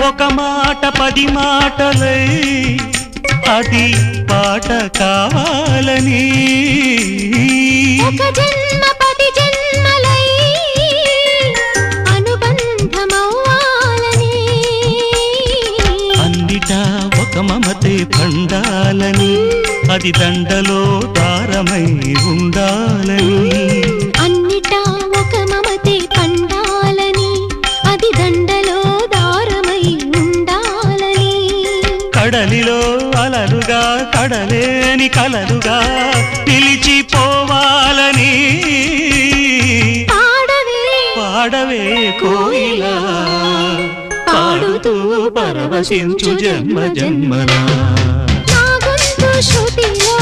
ఒక మాట 10 మాటలై అది పాట కావాలని ఒక జన్మ 10 జన్మలై అనుబంధమవ్వాలని అన్నిటా ఒక మమతే పండాలని అది దండలో దారమై ఉండాలని అన్నిటా ఒక మమతే పండాలని అది దండలో దారమై ఉండాలని కడలిలో అలలుగా కడలేని కలలుగా నిలిచిపోవాలని పాడవే కోయిలా పాడుతూ పరవశించు జన్మ జన్మలా నా గొంతు శృతిలో